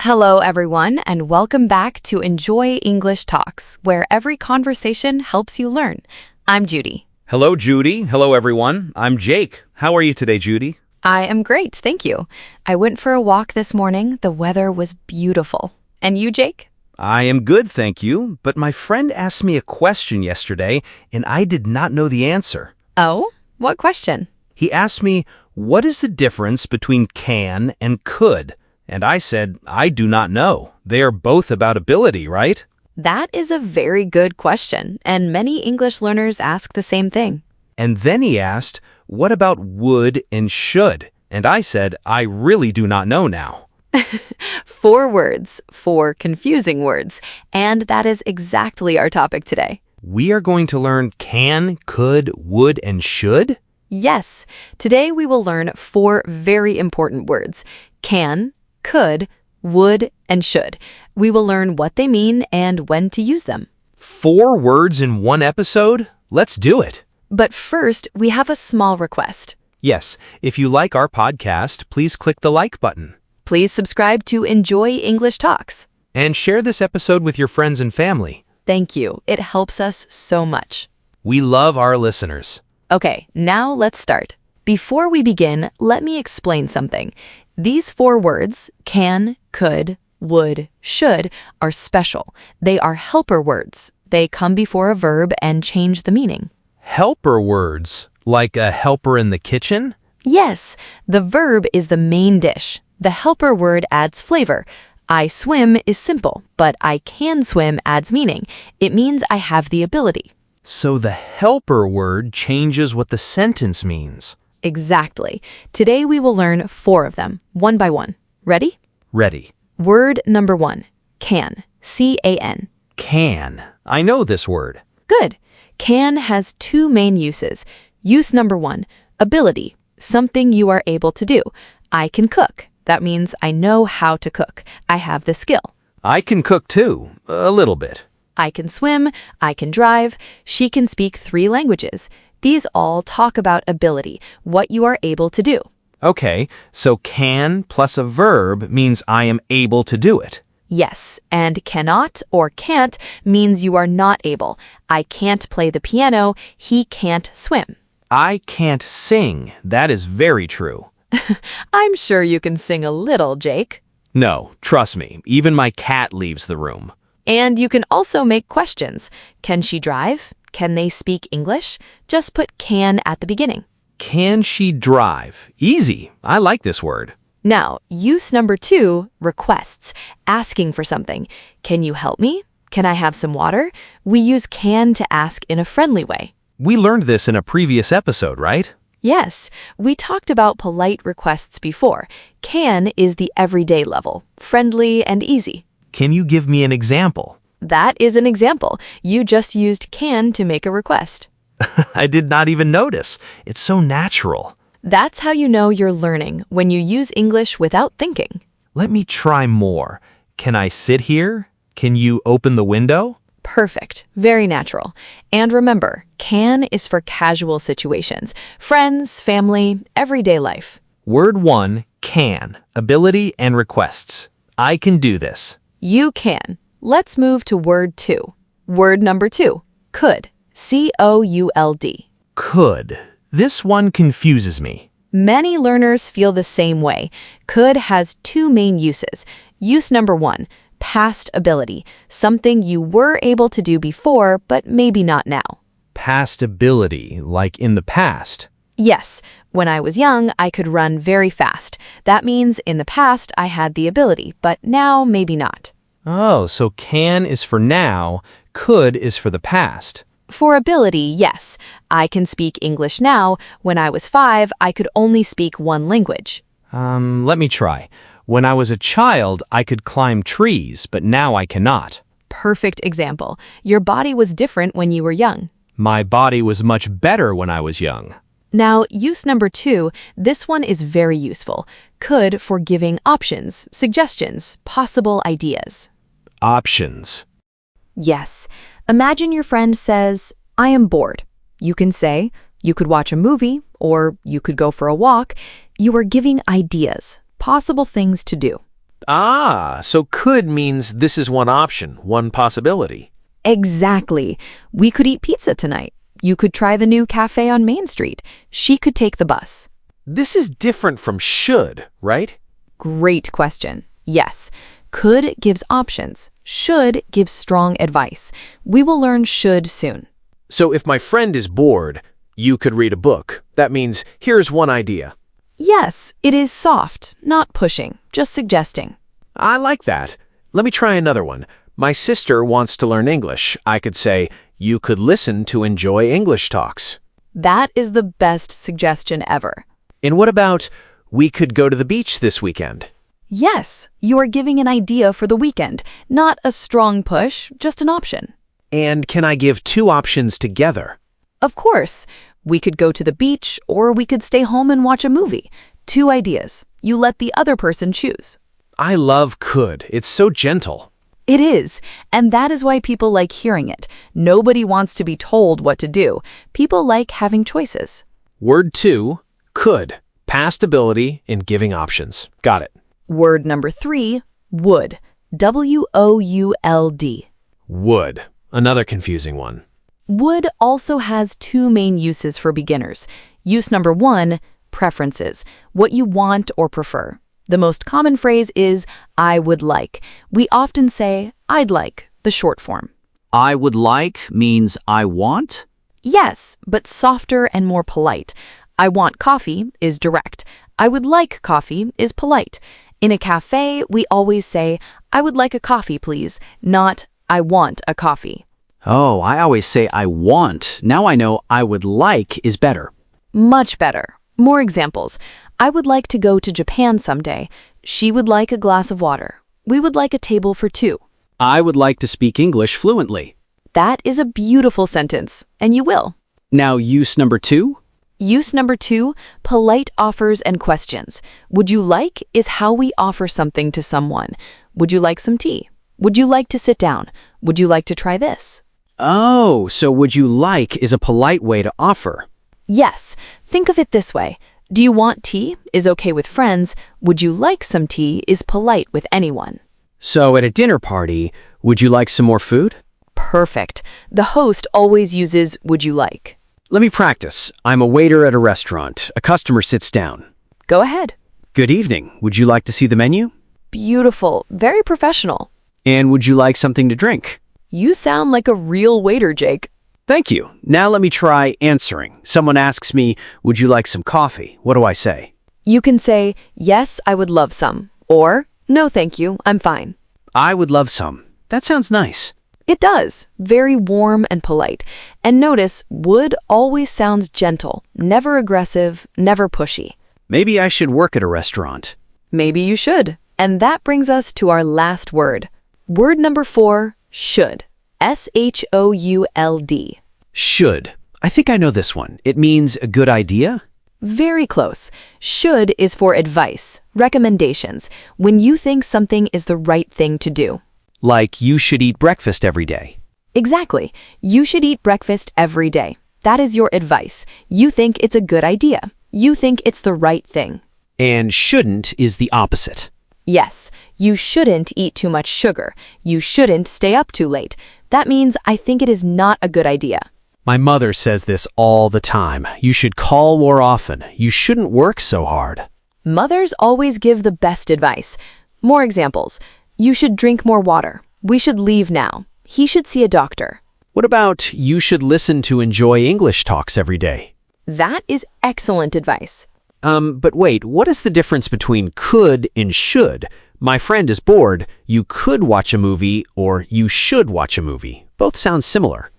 Hello, everyone, and welcome back to Enjoy English Talks, where every conversation helps you learn. I'm Judy. Hello, Judy. Hello, everyone. I'm Jake. How are you today, Judy? I am great, thank you. I went for a walk this morning. The weather was beautiful. And you, Jake? I am good, thank you. But my friend asked me a question yesterday, and I did not know the answer. Oh, what question? He asked me, what is the difference between can and could? And I said, I do not know. They are both about ability, right? That is a very good question, and many English learners ask the same thing. And then he asked, what about would and should? And I said, I really do not know now. 4 words, 4 confusing words, and that is exactly our topic today. We are going to learn can, could, would, and should? Yes, today we will learn 4 very important words: can, could, would, and should. We will learn what they mean and when to use them. 4 words in one episode? Let's do it. But first, we have a small request. Yes, if you like our podcast, please click the like button. Please subscribe to Enjoy English Talks. And share this episode with your friends and family. Thank you. It helps us so much. We love our listeners. Okay, now let's start. Before we begin, let me explain something. These 4 words, can, could, would, should, are special. They are helper words. They come before a verb and change the meaning. Helper words, like a helper in the kitchen? Yes, the verb is the main dish. The helper word adds flavor. I swim is simple, but I can swim adds meaning. It means I have the ability. So the helper word changes what the sentence means. Exactly. Today we will learn 4 of them, one by one. Ready? Ready. Word number 1, can, C-A-N. Can. I know this word. Good. Can has 2 main uses. Use number 1, ability, something you are able to do. I can cook. That means I know how to cook. I have the skill. I can cook too, a little bit. I can swim. I can drive. She can speak 3 languages. These all talk about ability, what you are able to do. Okay, so can plus a verb means I am able to do it. Yes, and cannot or can't means you are not able. I can't play the piano. He can't swim. I can't sing. That is very true. I'm sure you can sing a little, Jake. No, trust me, even my cat leaves the room. And you can also make questions. Can she drive? Can they speak English? Just put can at the beginning. Can she drive? Easy. I like this word. Now, use number 2, requests, asking for something. Can you help me? Can I have some water? We use can to ask in a friendly way. We learned this in a previous episode, right? Yes, we talked about polite requests before. Can is the everyday level, friendly and easy. Can you give me an example? That is an example. You just used can to make a request. I did not even notice. It's so natural. That's how you know you're learning, when you use English without thinking. Let me try more. Can I sit here? Can you open the window? Perfect. Very natural. And remember, can is for casual situations. Friends, family, everyday life. Word 1, can, ability and requests. I can do this. You can. Let's move to word 2. Word number 2, could, C-O-U-L-D. Could. This one confuses me. Many learners feel the same way. Could has 2 main uses. Use number 1, past ability, something you were able to do before, but maybe not now. Past ability, like in the past. Yes, when I was young, I could run very fast. That means in the past I had the ability, but now maybe not. Oh, so can is for now, could is for the past. For ability, yes. I can speak English now. When I was 5, I could only speak 1 language. Let me try. When I was a child, I could climb trees, but now I cannot. Perfect example. Your body was different when you were young. My body was much better when I was young. Now, use number 2, this one is very useful. Could for giving options, suggestions, possible ideas. Options. Yes. Imagine your friend says, I am bored. You can say, you could watch a movie, or you could go for a walk. You are giving ideas, possible things to do. Ah, so could means this is one option, one possibility. Exactly. We could eat pizza tonight. You could try the new cafe on Main Street. She could take the bus. This is different from should, right? Great question. Yes. Could gives options. Should gives strong advice. We will learn should soon. So if my friend is bored, you could read a book. That means here's one idea. Yes, it is soft, not pushing, just suggesting. I like that. Let me try another one. My sister wants to learn English. I could say, you could listen to enjoy English talks. That is the best suggestion ever. And what about, we could go to the beach this weekend? Yes, you are giving an idea for the weekend, not a strong push, just an option. And can I give two options together? Of course, we could go to the beach or we could stay home and watch a movie. Two ideas. You let the other person choose. I love could. It's so gentle. It is, and that is why people like hearing it. Nobody wants to be told what to do. People like having choices. Word 2, could. Past ability in giving options. Got it. Word number 3, would. W-O-U-L-D. Would. Another confusing one. Would also has two main uses for beginners. Use number 1, preferences, what you want or prefer. The most common phrase is, I would like. We often say, I'd like, the short form. I would like means I want? Yes, but softer and more polite. I want coffee is direct. I would like coffee is polite. In a cafe, we always say, I would like a coffee, please, not I want a coffee. Oh, I always say I want. Now I know I would like is better. Much better. More examples. I would like to go to Japan someday. She would like a glass of water. We would like a table for 2. I would like to speak English fluently. That is a beautiful sentence, and you will. Now use number 2. Use number 2, polite offers and questions. Would you like is how we offer something to someone. Would you like some tea? Would you like to sit down? Would you like to try this? Oh, so would you like is a polite way to offer. Yes, think of it this way. Do you want tea is okay with friends. Would you like some tea is polite with anyone. So at a dinner party, would you like some more food? Perfect. The host always uses would you like. Let me practice. I'm a waiter at a restaurant. A customer sits down. Go ahead. Good evening. Would you like to see the menu? Beautiful. Very professional. And would you like something to drink? You sound like a real waiter, Jake. Thank you. Now let me try answering. Someone asks me, would you like some coffee? What do I say? You can say, yes, I would love some. Or, no, thank you, I'm fine. I would love some. That sounds nice. It does. Very warm and polite. And notice, would always sounds gentle, never aggressive, never pushy. Maybe I should work at a restaurant. Maybe you should. And that brings us to our last word. Word number 4, should. S-H-O-U-L-D. Should. I think I know this one. It means a good idea? Very close. Should is for advice, recommendations, when you think something is the right thing to do. Like you should eat breakfast every day. Exactly. You should eat breakfast every day. That is your advice. You think it's a good idea. You think it's the right thing. And shouldn't is the opposite. Yes, you shouldn't eat too much sugar. You shouldn't stay up too late. That means I think it is not a good idea. My mother says this all the time. You should call more often. You shouldn't work so hard. Mothers always give the best advice. More examples. You should drink more water. We should leave now. He should see a doctor. What about you should listen to enjoy English talks every day? That is excellent advice. But wait, what is the difference between could and should? My friend is bored. You could watch a movie or you should watch a movie. Both sound similar.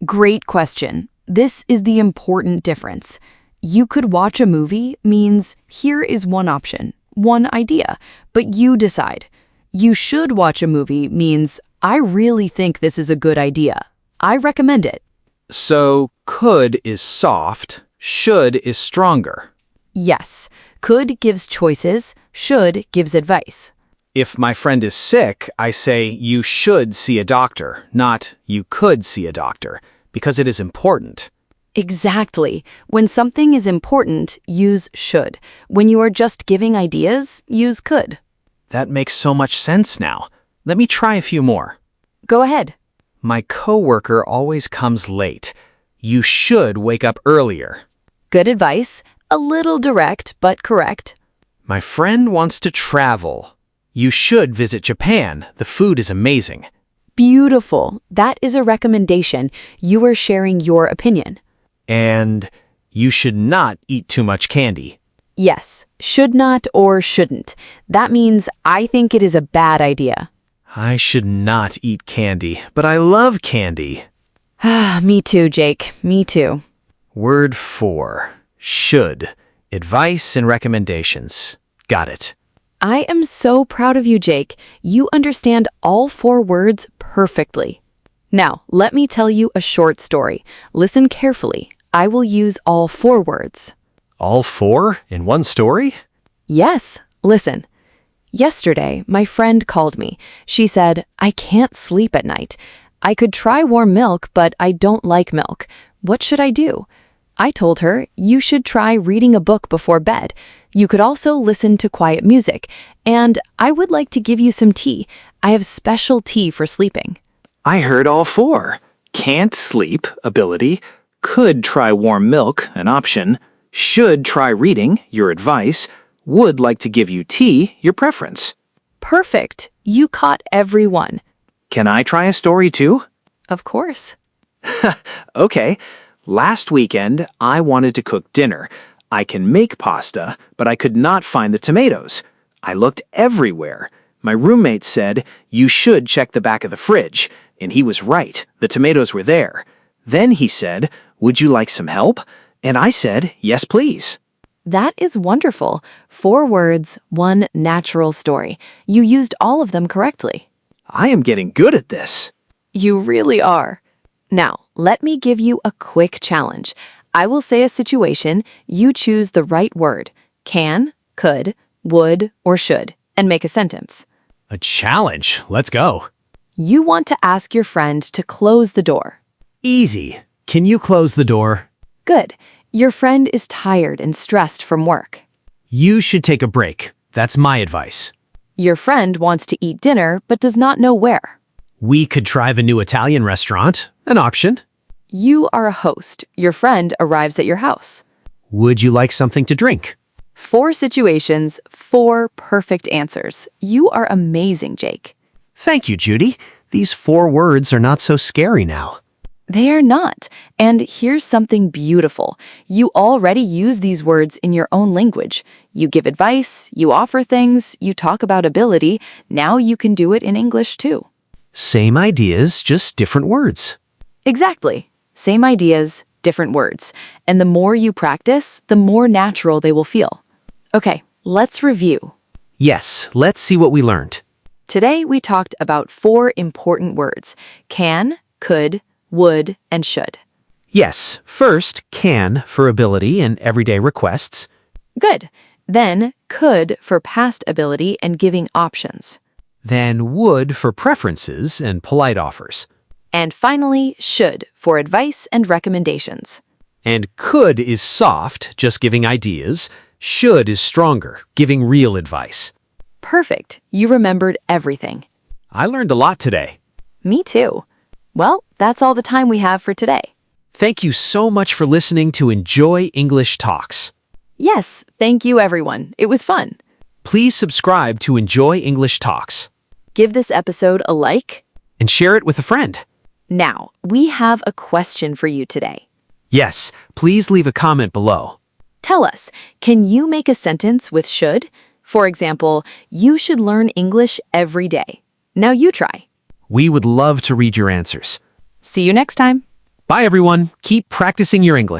Great question. This is the important difference. You could watch a movie means here is one option, one idea, but you decide. You should watch a movie means I really think this is a good idea. I recommend it. So could is soft, should is stronger. Yes, could gives choices, should gives advice. If my friend is sick, I say you should see a doctor, not you could see a doctor, because it is important. Exactly. When something is important, use should. When you are just giving ideas, use could. That makes so much sense now. Let me try a few more. Go ahead. My coworker always comes late. You should wake up earlier. Good advice. A little direct, but correct. My friend wants to travel. You should visit Japan. The food is amazing. Beautiful. That is a recommendation. You are sharing your opinion. And you should not eat too much candy. Yes, should not or shouldn't. That means I think it is a bad idea. I should not eat candy, but I love candy. Me too, Jake. Me too. Word 4. Should. Advice and recommendations. Got it. I am so proud of you, Jake. You understand all 4 words perfectly. Now, let me tell you a short story. Listen carefully. I will use all 4 words. All 4 in one story? Yes, listen. Yesterday, my friend called me. She said, I can't sleep at night. I could try warm milk, but I don't like milk. What should I do? I told her, you should try reading a book before bed. You could also listen to quiet music. And I would like to give you some tea. I have special tea for sleeping. I heard all 4. Can't sleep, ability. Could try warm milk, an option. Should try reading, your advice. Would like to give you tea, your preference. Perfect. You caught every one. Can I try a story too? Of course. Okay. Last weekend, I wanted to cook dinner. I can make pasta, but I could not find the tomatoes. I looked everywhere. My roommate said, you should check the back of the fridge. And he was right. The tomatoes were there. Then he said, would you like some help? And I said, yes, please. That is wonderful. 4 words, 1 natural story. You used all of them correctly. I am getting good at this. You really are. Now, let me give you a quick challenge. I will say a situation, you choose the right word, can, could, would, or should, and make a sentence. A challenge. Let's go. You want to ask your friend to close the door. Easy. Can you close the door? Good. Your friend is tired and stressed from work. You should take a break. That's my advice. Your friend wants to eat dinner but does not know where. We could try the new Italian restaurant. An option. You are a host. Your friend arrives at your house. Would you like something to drink? 4 situations, 4 perfect answers. You are amazing, Jake. Thank you, Judy. These 4 words are not so scary now. They are not. And here's something beautiful. You already use these words in your own language. You give advice, you offer things, you talk about ability. Now you can do it in English too. Same ideas, just different words. Exactly. Same ideas, different words. And the more you practice, the more natural they will feel. Okay, let's review. Yes, let's see what we learned. Today we talked about 4 important words: can, could, would, and should. Yes, first, can for ability and everyday requests. Good. Then could for past ability and giving options. Then would for preferences and polite offers. And finally, should for advice and recommendations. And could is soft, just giving ideas. Should is stronger, giving real advice. Perfect. You remembered everything. I learned a lot today. Me too. Well, that's all the time we have for today. Thank you so much for listening to Enjoy English Talks. Yes, thank you everyone. It was fun. Please subscribe to Enjoy English Talks Give this episode a like. and share it with a friend. Now, we have a question for you today. Yes, please leave a comment below. Tell us, can you make a sentence with should? For example, you should learn English every day. Now you try. We would love to read your answers. See you next time. Bye, everyone. Keep practicing your English.